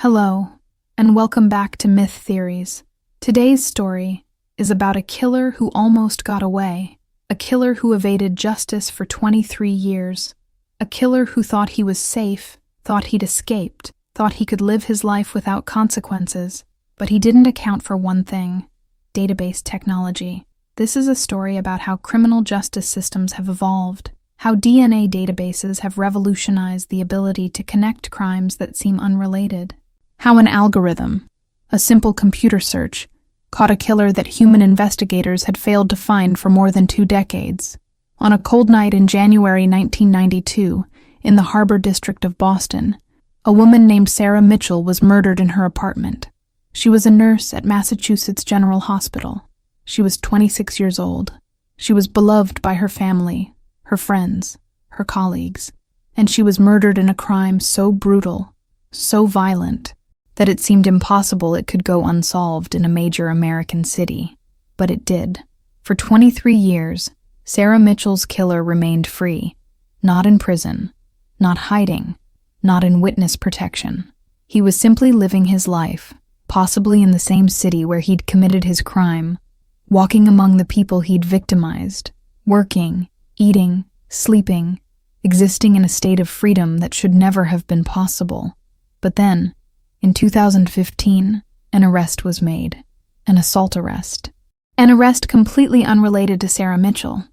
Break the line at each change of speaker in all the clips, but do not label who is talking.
Hello, and welcome back to Myth Theories. Today's story is about a killer who almost got away, a killer who evaded justice for 23 years, a killer who thought he was safe, thought he'd escaped, thought he could live his life without consequences, but he didn't account for one thing: database technology. This is a story about how criminal justice systems have evolved, how DNA databases have revolutionized the ability to connect crimes that seem unrelated, how an algorithm, a simple computer search, caught a killer that human investigators had failed to find for more than 2 decades. On a cold night in January 1992, in the Harbor District of Boston, a woman named Sarah Mitchell was murdered in her apartment. She was a nurse at Massachusetts General Hospital. She was 26 years old. She was beloved by her family, her friends, her colleagues, and she was murdered in a crime so brutal, so violent, that it seemed impossible it could go unsolved in a major American city. But it did. For 23 years, Sarah Mitchell's killer remained free, not in prison, not hiding, not in witness protection. He was simply living his life, possibly in the same city where he'd committed his crime, walking among the people he'd victimized, working, eating, sleeping, existing in a state of freedom that should never have been possible. But then, in 2015, an arrest was made. An assault arrest. An arrest completely unrelated to Sarah Mitchell.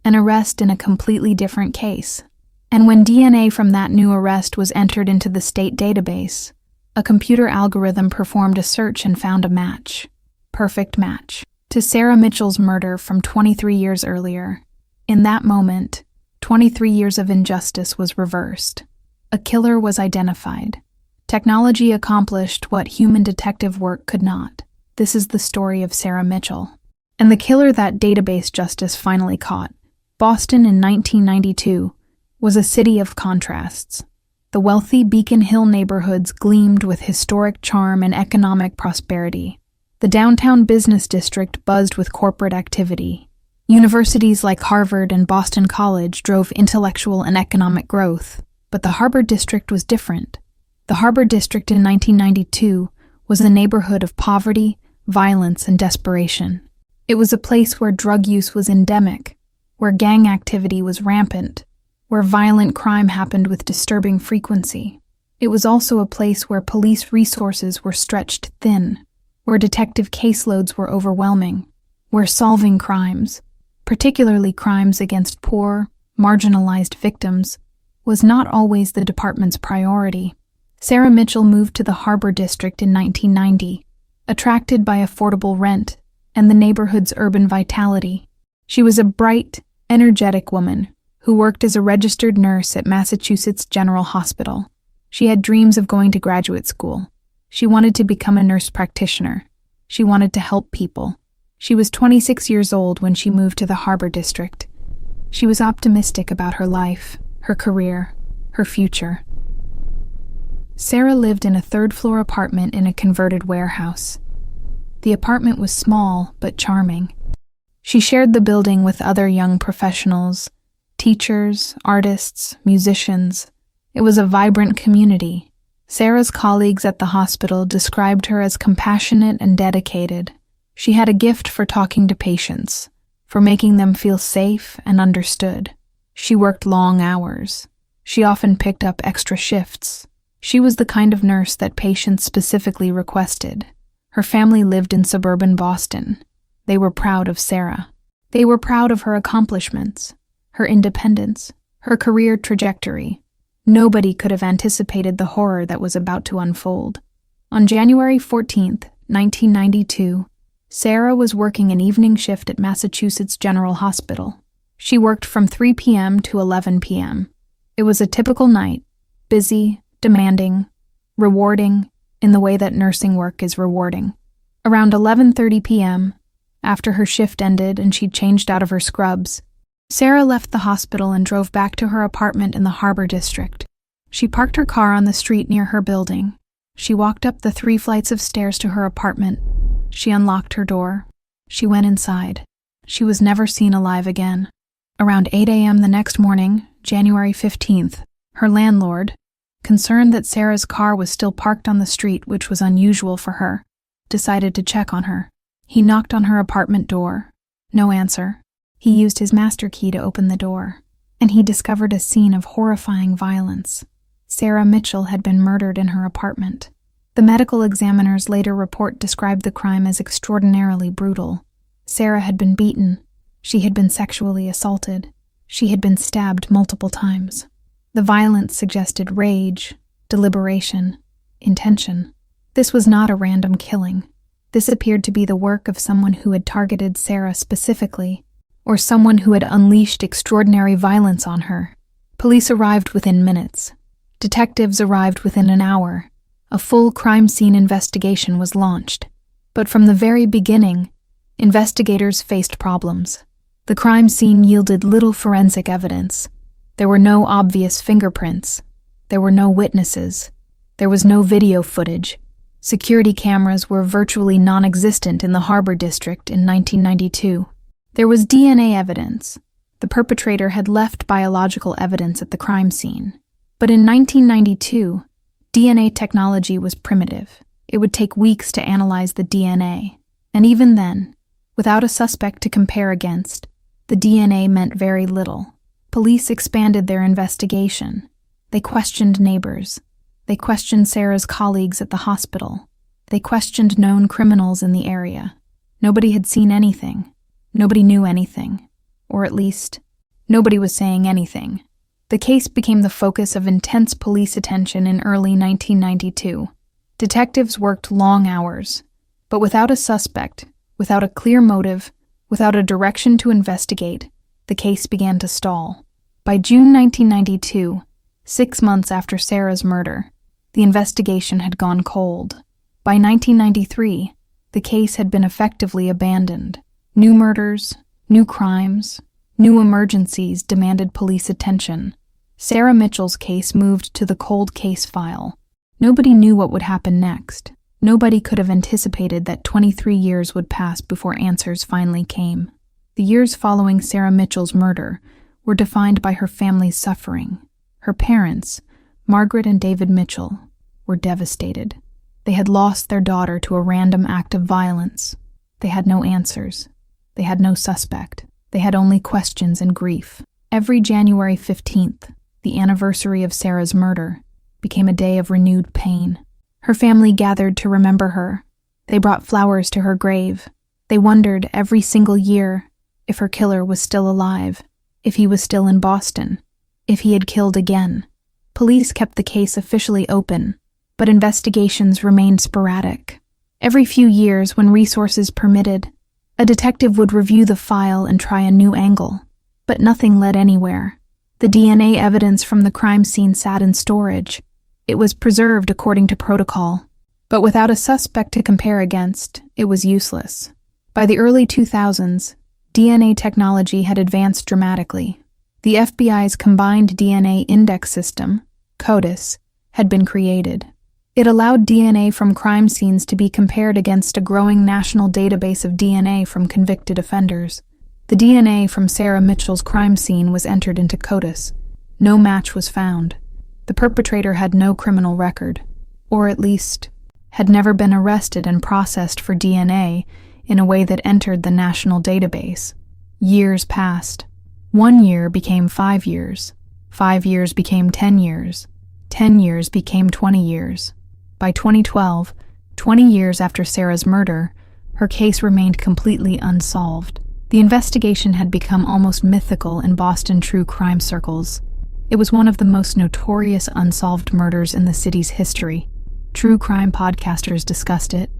An arrest in a completely different case. And when DNA from that new arrest was entered into the state database, a computer algorithm performed a search and found a match. Perfect match. To Sarah Mitchell's murder from 23 years earlier. In that moment, 23 years of injustice was reversed. A killer was identified. Technology accomplished what human detective work could not. This is the story of Sarah Mitchell. And the killer that database justice finally caught. Boston in 1992 was a city of contrasts. The wealthy Beacon Hill neighborhoods gleamed with historic charm and economic prosperity. The downtown business district buzzed with corporate activity. Universities like Harvard and Boston College drove intellectual and economic growth. But the Harbor District was different. The Harbor District in 1992 was a neighborhood of poverty, violence, and desperation. It was a place where drug use was endemic, where gang activity was rampant, where violent crime happened with disturbing frequency. It was also a place where police resources were stretched thin, where detective caseloads were overwhelming, where solving crimes, particularly crimes against poor, marginalized victims, was not always the department's priority. Sarah Mitchell moved to the Harbor District in 1990, attracted by affordable rent and the neighborhood's urban vitality. She was a bright, energetic woman who worked as a registered nurse at Massachusetts General Hospital. She had dreams of going to graduate school. She wanted to become a nurse practitioner. She wanted to help people. She was 26 years old when she moved to the Harbor District. She was optimistic about her life, her career, her future. Sarah lived in a 3rd-floor apartment in a converted warehouse. The apartment was small but charming. She shared the building with other young professionals, teachers, artists, musicians. It was a vibrant community. Sarah's colleagues at the hospital described her as compassionate and dedicated. She had a gift for talking to patients, for making them feel safe and understood. She worked long hours. She often picked up extra shifts. She was the kind of nurse that patients specifically requested. Her family lived in suburban Boston. They were proud of Sarah. They were proud of her accomplishments, her independence, her career trajectory. Nobody could have anticipated the horror that was about to unfold. On January 14th, 1992, Sarah was working an evening shift at Massachusetts General Hospital. She worked from 3 p.m. to 11 p.m. It was a typical night, busy, demanding, rewarding, in the way that nursing work is rewarding. Around 11:30 p.m., after her shift ended and she'd changed out of her scrubs, Sarah left the hospital and drove back to her apartment in the Harbor District. She parked her car on the street near her building. She walked up the 3 flights of stairs to her apartment. She unlocked her door. She went inside. She was never seen alive again. Around 8 a.m. the next morning, January 15th, her landlord, concerned that Sarah's car was still parked on the street, which was unusual for her, decided to check on her. He knocked on her apartment door. No answer. He used his master key to open the door, and he discovered a scene of horrifying violence. Sarah Mitchell had been murdered in her apartment. The medical examiner's later report described the crime as extraordinarily brutal. Sarah had been beaten. She had been sexually assaulted. She had been stabbed multiple times. The violence suggested rage, deliberation, intention. This was not a random killing. This appeared to be the work of someone who had targeted Sarah specifically, or someone who had unleashed extraordinary violence on her. Police arrived within minutes. Detectives arrived within an hour. A full crime scene investigation was launched. But from the very beginning, investigators faced problems. The crime scene yielded little forensic evidence. There were no obvious fingerprints. There were no witnesses. There was no video footage. Security cameras were virtually non-existent in the Harbor District in 1992. There was DNA evidence. The perpetrator had left biological evidence at the crime scene. But in 1992, DNA technology was primitive. It would take weeks to analyze the DNA. And even then, without a suspect to compare against, the DNA meant very little. Police expanded their investigation. They questioned neighbors. They questioned Sarah's colleagues at the hospital. They questioned known criminals in the area. Nobody had seen anything. Nobody knew anything. Or at least, nobody was saying anything. The case became the focus of intense police attention in early 1992. Detectives worked long hours, but without a suspect, without a clear motive, without a direction to investigate, the case began to stall. By June 1992, 6 months after Sarah's murder, the investigation had gone cold. By 1993, the case had been effectively abandoned. New murders, new crimes, new emergencies demanded police attention. Sarah Mitchell's case moved to the cold case file. Nobody knew what would happen next. Nobody could have anticipated that 23 years would pass before answers finally came. The years following Sarah Mitchell's murder were defined by her family's suffering. Her parents, Margaret and David Mitchell, were devastated. They had lost their daughter to a random act of violence. They had no answers. They had no suspect. They had only questions and grief. Every January 15th, the anniversary of Sarah's murder, became a day of renewed pain. Her family gathered to remember her. They brought flowers to her grave. They wondered every single year if her killer was still alive, if he was still in Boston, if he had killed again. Police kept the case officially open, but investigations remained sporadic. Every few years, when resources permitted, a detective would review the file and try a new angle, but nothing led anywhere. The DNA evidence from the crime scene sat in storage. It was preserved according to protocol, but without a suspect to compare against, it was useless. By the early 2000s, DNA technology had advanced dramatically. The FBI's Combined DNA Index System, CODIS, had been created. It allowed DNA from crime scenes to be compared against a growing national database of DNA from convicted offenders. The DNA from Sarah Mitchell's crime scene was entered into CODIS. No match was found. The perpetrator had no criminal record, or at least, had never been arrested and processed for DNA in a way that entered the national database. Years passed. 1 year became 5 years. 5 years became 10 years. 10 years became 20 years. By 2012, 20 years after Sarah's murder, her case remained completely unsolved. The investigation had become almost mythical in Boston true crime circles. It was one of the most notorious unsolved murders in the city's history. True crime podcasters discussed it.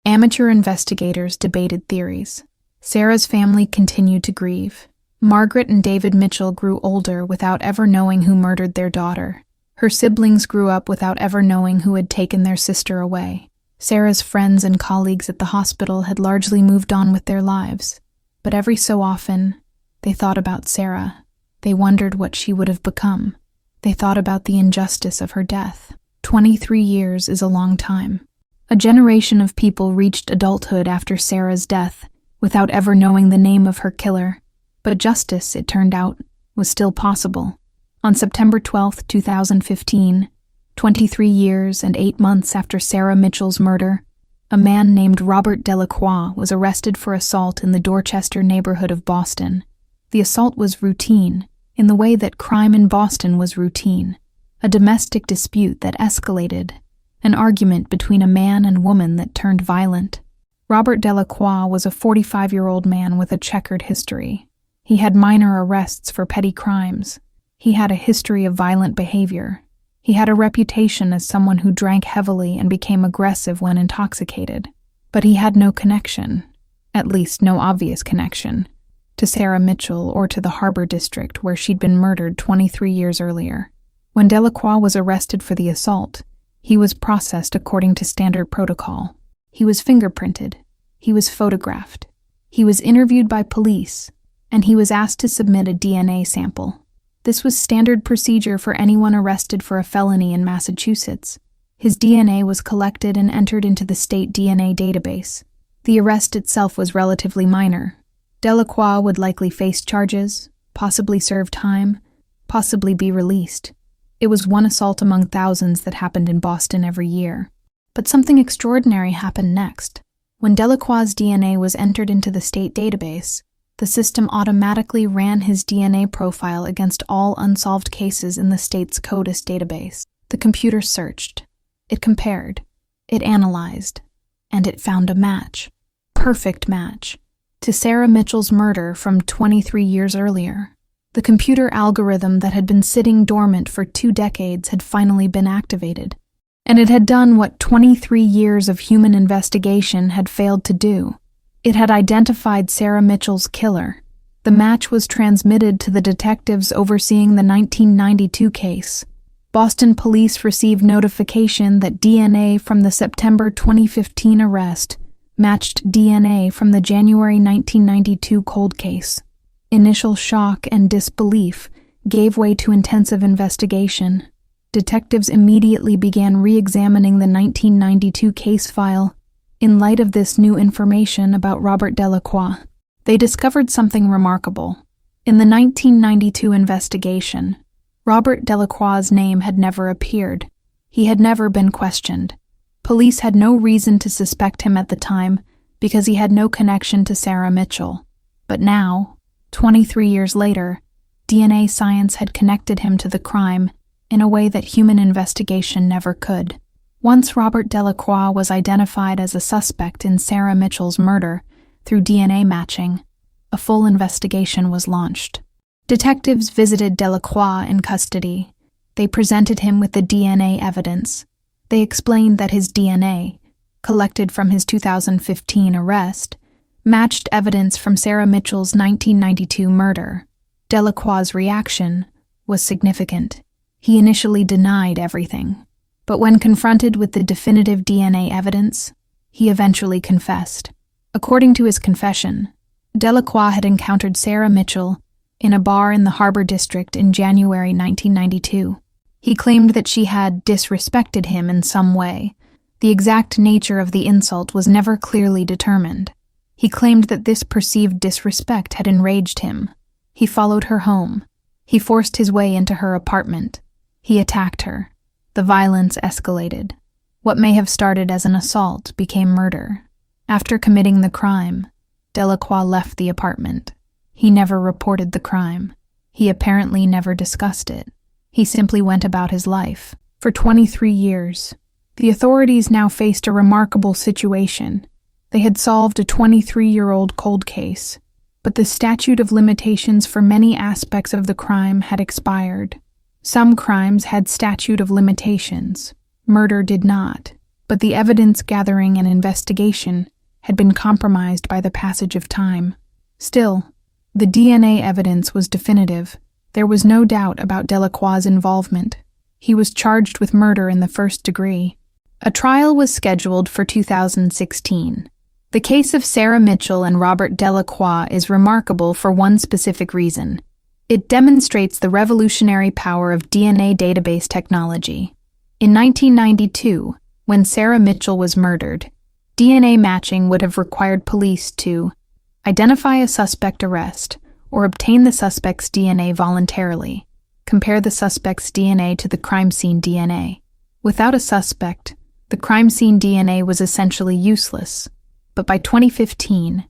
Amateur investigators debated theories. Sarah's family continued to grieve. Margaret and David Mitchell grew older without ever knowing who murdered their daughter. Her siblings grew up without ever knowing who had taken their sister away. Sarah's friends and colleagues at the hospital had largely moved on with their lives. But every so often, they thought about Sarah. They wondered what she would have become. They thought about the injustice of her death. 23 years is a long time. A generation of people reached adulthood after Sarah's death without ever knowing the name of her killer. But justice, it turned out, was still possible. On September 12, 2015, 23 years and 8 months after Sarah Mitchell's murder, a man named Robert Delacroix was arrested for assault in the Dorchester neighborhood of Boston. The assault was routine, in the way that crime in Boston was routine. A domestic dispute that escalated, an argument between a man and woman that turned violent. Robert Delacroix was a 45-year-old man with a checkered history. He had minor arrests for petty crimes. He had a history of violent behavior. He had a reputation as someone who drank heavily and became aggressive when intoxicated. But he had no connection, at least no obvious connection, to Sarah Mitchell or to the Harbor District where she'd been murdered 23 years earlier. When Delacroix was arrested for the assault, he was processed according to standard protocol. He was fingerprinted. He was photographed. He was interviewed by police, and he was asked to submit a DNA sample. This was standard procedure for anyone arrested for a felony in Massachusetts. His DNA was collected and entered into the state DNA database. The arrest itself was relatively minor. Delacroix would likely face charges, possibly serve time, possibly be released. It was one assault among thousands that happened in Boston every year. But something extraordinary happened next. When Delacroix's DNA was entered into the state database, the system automatically ran his DNA profile against all unsolved cases in the state's CODIS database. The computer searched. It compared. It analyzed. And it found a match. Perfect match. To Sarah Mitchell's murder from 23 years earlier. The computer algorithm that had been sitting dormant for 2 decades had finally been activated. And it had done what 23 years of human investigation had failed to do. It had identified Sarah Mitchell's killer. The match was transmitted to the detectives overseeing the 1992 case. Boston police received notification that DNA from the September 2015 arrest matched DNA from the January 1992 cold case. Initial shock and disbelief gave way to intensive investigation. Detectives immediately began re-examining the 1992 case file. In light of this new information about Robert Delacroix, they discovered something remarkable. In the 1992 investigation, Robert Delacroix's name had never appeared. He had never been questioned. Police had no reason to suspect him at the time because he had no connection to Sarah Mitchell. But now, 23 years later, DNA science had connected him to the crime in a way that human investigation never could. Once Robert Delacroix was identified as a suspect in Sarah Mitchell's murder through DNA matching, a full investigation was launched. Detectives visited Delacroix in custody. They presented him with the DNA evidence. They explained that his DNA, collected from his 2015 arrest, matched evidence from Sarah Mitchell's 1992 murder. Delacroix's reaction was significant. He initially denied everything. But when confronted with the definitive DNA evidence, he eventually confessed. According to his confession, Delacroix had encountered Sarah Mitchell in a bar in the Harbor District in January 1992. He claimed that she had disrespected him in some way. The exact nature of the insult was never clearly determined. He claimed that this perceived disrespect had enraged him. He followed her home. He forced his way into her apartment. He attacked her. The violence escalated. What may have started as an assault became murder. After committing the crime, Delacroix left the apartment. He never reported the crime. He apparently never discussed it. He simply went about his life. For 23 years, the authorities now faced a remarkable situation. They had solved a 23-year-old cold case, but the statute of limitations for many aspects of the crime had expired. Some crimes had statute of limitations. Murder did not, but the evidence gathering and investigation had been compromised by the passage of time. Still, the DNA evidence was definitive. There was no doubt about Delacroix's involvement. He was charged with murder in the first degree. A trial was scheduled for 2016. The case of Sarah Mitchell and Robert Delacroix is remarkable for one specific reason. It demonstrates the revolutionary power of DNA database technology. In 1992, when Sarah Mitchell was murdered, DNA matching would have required police to identify a suspect arrest or obtain the suspect's DNA voluntarily. Compare the suspect's DNA to the crime scene DNA. Without a suspect, the crime scene DNA was essentially useless. But by 2015,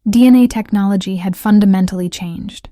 DNA technology had fundamentally changed.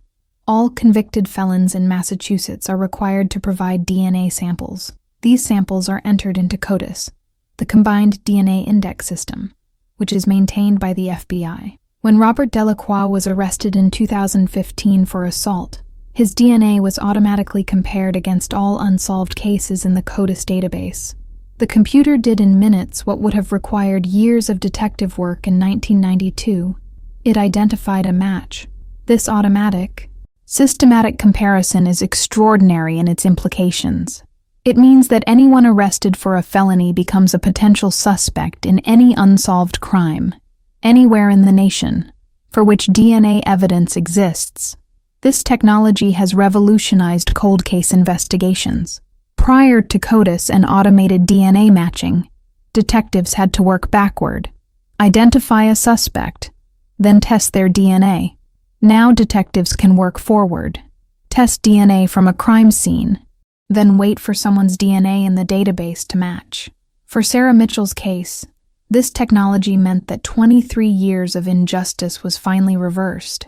All convicted felons in Massachusetts are required to provide DNA samples. These samples are entered into CODIS, the Combined DNA Index System, which is maintained by the FBI. When Robert Delacroix was arrested in 2015 for assault, his DNA was automatically compared against all unsolved cases in the CODIS database. The computer did in minutes what would have required years of detective work in 1992. It identified a match. This automatic, systematic comparison is extraordinary in its implications. It means that anyone arrested for a felony becomes a potential suspect in any unsolved crime, anywhere in the nation, for which DNA evidence exists. This technology has revolutionized cold case investigations. Prior to CODIS and automated DNA matching, detectives had to work backward, identify a suspect, then test their DNA. Now detectives can work forward, test DNA from a crime scene, then wait for someone's DNA in the database to match. For Sarah Mitchell's case, this technology meant that 23 years of injustice was finally reversed.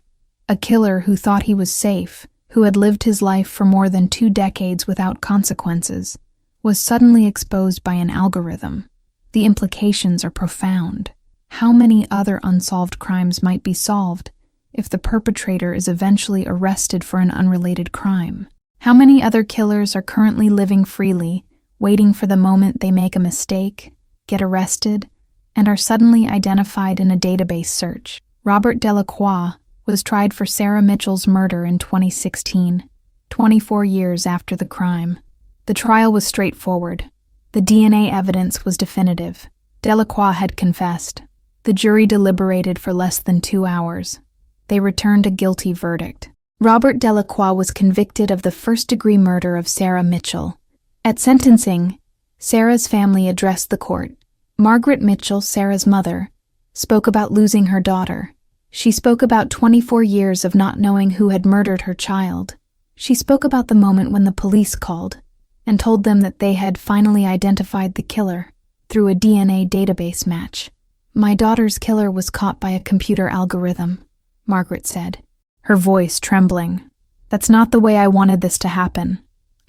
A killer who thought he was safe, who had lived his life for more than 2 decades without consequences, was suddenly exposed by an algorithm. The implications are profound. How many other unsolved crimes might be solved if the perpetrator is eventually arrested for an unrelated crime? How many other killers are currently living freely, waiting for the moment they make a mistake, get arrested, and are suddenly identified in a database search? Robert Delacroix was tried for Sarah Mitchell's murder in 2016, 24 years after the crime. The trial was straightforward. The DNA evidence was definitive. Delacroix had confessed. The jury deliberated for less than 2 hours. They returned a guilty verdict. Robert Delacroix was convicted of the first-degree murder of Sarah Mitchell. At sentencing, Sarah's family addressed the court. Margaret Mitchell, Sarah's mother, spoke about losing her daughter. She spoke about 24 years of not knowing who had murdered her child. She spoke about the moment when the police called and told them that they had finally identified the killer through a DNA database match. "My daughter's killer was caught by a computer algorithm," Margaret said, her voice trembling. "That's not the way I wanted this to happen.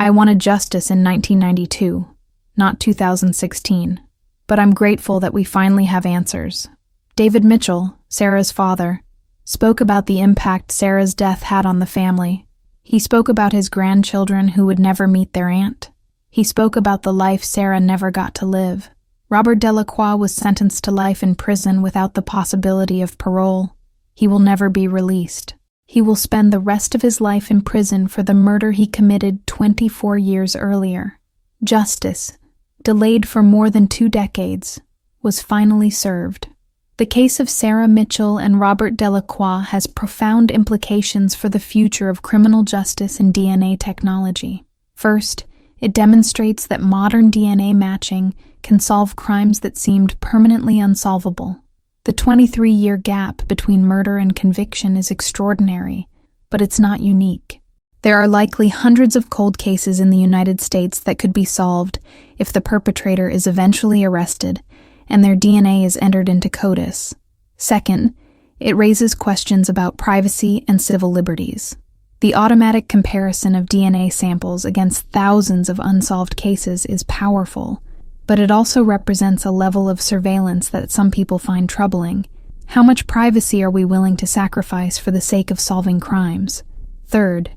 I wanted justice in 1992, not 2016. But I'm grateful that we finally have answers." David Mitchell, Sarah's father, spoke about the impact Sarah's death had on the family. He spoke about his grandchildren who would never meet their aunt. He spoke about the life Sarah never got to live. Robert Delacroix was sentenced to life in prison without the possibility of parole. He will never be released. He will spend the rest of his life in prison for the murder he committed 24 years earlier. Justice, delayed for more than 2 decades, was finally served. The case of Sarah Mitchell and Robert Delacroix has profound implications for the future of criminal justice and DNA technology. First, it demonstrates that modern DNA matching can solve crimes that seemed permanently unsolvable. The 23-year gap between murder and conviction is extraordinary, but it's not unique. There are likely hundreds of cold cases in the United States that could be solved if the perpetrator is eventually arrested and their DNA is entered into CODIS. Second, it raises questions about privacy and civil liberties. The automatic comparison of DNA samples against thousands of unsolved cases is powerful, but it also represents a level of surveillance that some people find troubling. How much privacy are we willing to sacrifice for the sake of solving crimes? Third,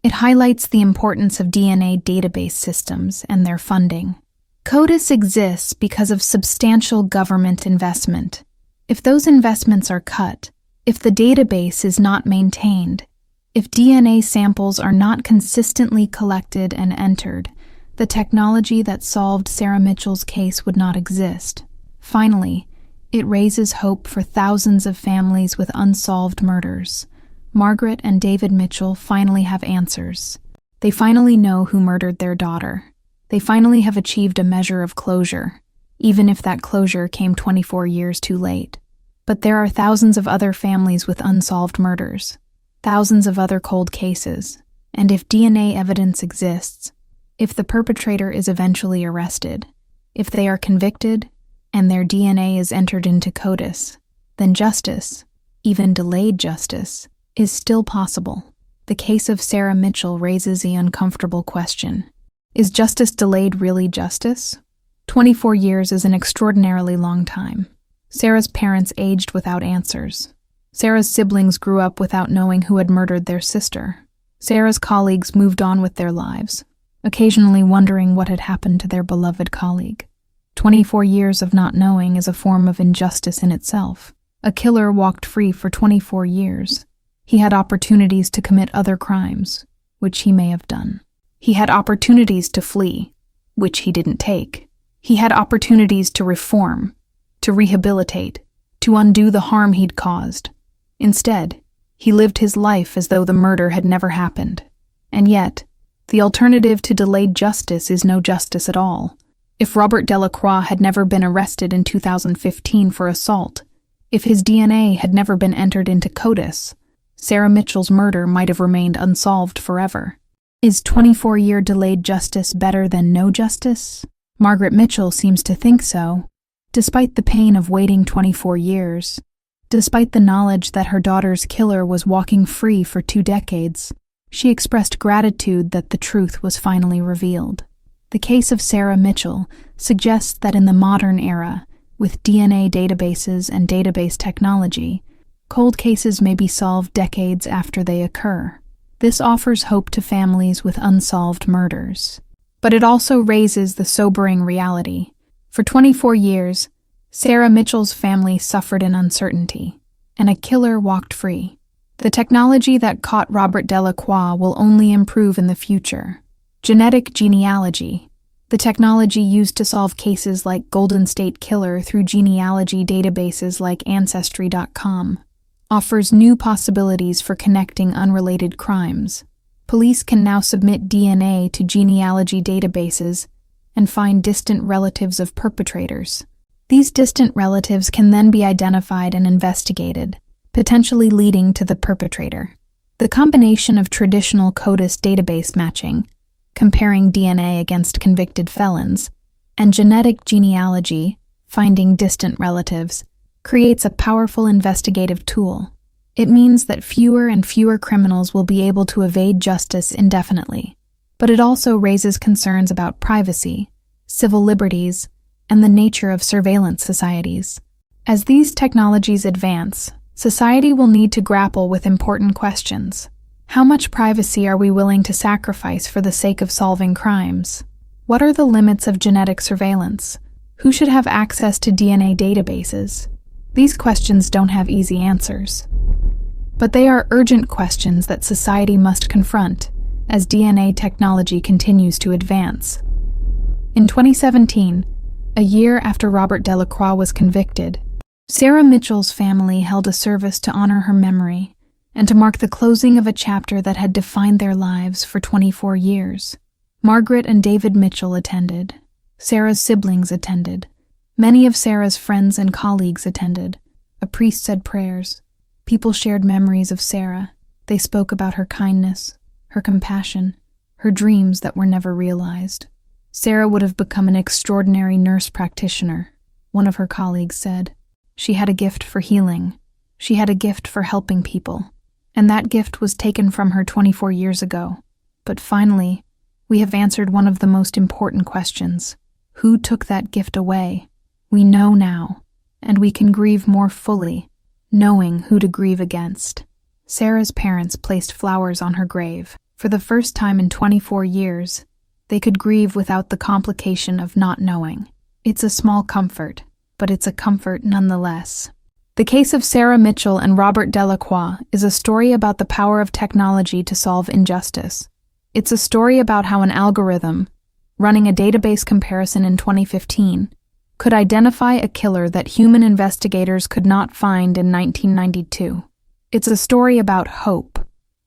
it highlights the importance of DNA database systems and their funding. CODIS exists because of substantial government investment. If those investments are cut, if the database is not maintained, if DNA samples are not consistently collected and entered, the technology that solved Sarah Mitchell's case would not exist. Finally, it raises hope for thousands of families with unsolved murders. Margaret and David Mitchell finally have answers. They finally know who murdered their daughter. They finally have achieved a measure of closure, even if that closure came 24 years too late. But there are thousands of other families with unsolved murders, thousands of other cold cases, And if DNA evidence exists, if the perpetrator is eventually arrested, if they are convicted, and their DNA is entered into CODIS, then justice, even delayed justice, is still possible. The case of Sarah Mitchell raises the uncomfortable question. Is justice delayed really justice? 24 years is an extraordinarily long time. Sarah's parents aged without answers. Sarah's siblings grew up without knowing who had murdered their sister. Sarah's colleagues moved on with their lives, occasionally wondering what had happened to their beloved colleague. 24 years of not knowing is a form of injustice in itself. A killer walked free for 24 years. He had opportunities to commit other crimes, which he may have done. He had opportunities to flee, which he didn't take. He had opportunities to reform, to rehabilitate, to undo the harm he'd caused. Instead, he lived his life as though the murder had never happened. And yet, the alternative to delayed justice is no justice at all. If Robert Delacroix had never been arrested in 2015 for assault, if his DNA had never been entered into CODIS, Sarah Mitchell's murder might have remained unsolved forever. Is 24-year delayed justice better than no justice? Margaret Mitchell seems to think so. Despite the pain of waiting 24 years, despite the knowledge that her daughter's killer was walking free for 2 decades, she expressed gratitude that the truth was finally revealed. The case of Sarah Mitchell suggests that in the modern era, with DNA databases and database technology, cold cases may be solved decades after they occur. This offers hope to families with unsolved murders. But it also raises the sobering reality. For 24 years, Sarah Mitchell's family suffered in uncertainty, and a killer walked free. The technology that caught Robert Delacroix will only improve in the future. Genetic genealogy, the technology used to solve cases like Golden State Killer through genealogy databases like Ancestry.com, offers new possibilities for connecting unrelated crimes. Police can now submit DNA to genealogy databases and find distant relatives of perpetrators. These distant relatives can then be identified and investigated, potentially leading to the perpetrator. The combination of traditional CODIS database matching, comparing DNA against convicted felons, and genetic genealogy, finding distant relatives, creates a powerful investigative tool. It means that fewer and fewer criminals will be able to evade justice indefinitely. But it also raises concerns about privacy, civil liberties, and the nature of surveillance societies. As these technologies advance, society will need to grapple with important questions. How much privacy are we willing to sacrifice for the sake of solving crimes? What are the limits of genetic surveillance? Who should have access to DNA databases? These questions don't have easy answers. But they are urgent questions that society must confront as DNA technology continues to advance. In 2017, a year after Robert Delacroix was convicted, Sarah Mitchell's family held a service to honor her memory and to mark the closing of a chapter that had defined their lives for 24 years. Margaret and David Mitchell attended. Sarah's siblings attended. Many of Sarah's friends and colleagues attended. A priest said prayers. People shared memories of Sarah. They spoke about her kindness, her compassion, her dreams that were never realized. Sarah would have become an extraordinary nurse practitioner, one of her colleagues said. She had a gift for healing. She had a gift for helping people. And that gift was taken from her 24 years ago. But finally, we have answered one of the most important questions. Who took that gift away? We know now, and we can grieve more fully, knowing who to grieve against. Sarah's parents placed flowers on her grave. For the first time in 24 years, they could grieve without the complication of not knowing. It's a small comfort, but it's a comfort nonetheless. The case of Sarah Mitchell and Robert Delacroix is a story about the power of technology to solve injustice. It's a story about how an algorithm, running a database comparison in 2015, could identify a killer that human investigators could not find in 1992. It's a story about hope.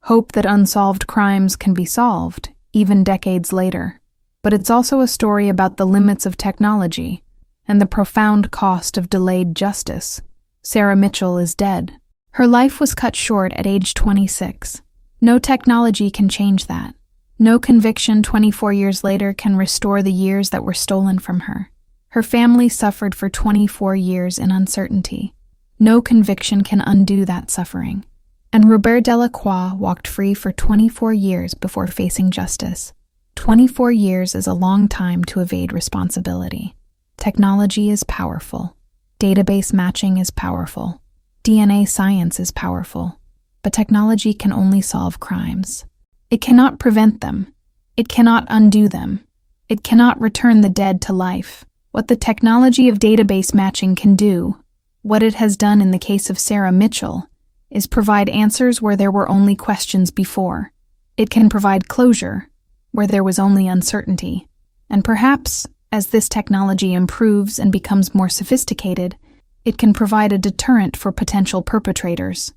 Hope that unsolved crimes can be solved, even decades later. But it's also a story about the limits of technology and the profound cost of delayed justice. Sarah Mitchell is dead. Her life was cut short at age 26. No technology can change that. No conviction 24 years later can restore the years that were stolen from her. Her family suffered for 24 years in uncertainty. No conviction can undo that suffering. And Robert Delacroix walked free for 24 years before facing justice. 24 years is a long time to evade responsibility. Technology is powerful. Database matching is powerful. DNA science is powerful. But technology can only solve crimes. It cannot prevent them. It cannot undo them. It cannot return the dead to life. What the technology of database matching can do, what it has done in the case of Sarah Mitchell, is provide answers where there were only questions before. It can provide closure where there was only uncertainty. And perhaps, as this technology improves and becomes more sophisticated, it can provide a deterrent for potential perpetrators.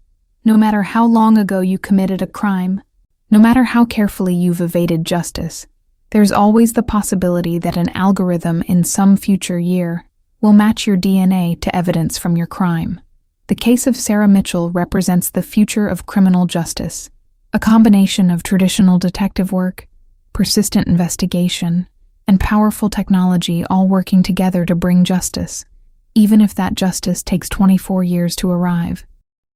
No matter how long ago you committed a crime, no matter how carefully you've evaded justice, there's always the possibility that an algorithm in some future year will match your DNA to evidence from your crime. The case of Sarah Mitchell represents the future of criminal justice, a combination of traditional detective work, persistent investigation, and powerful technology all working together to bring justice, even if that justice takes 24 years to arrive.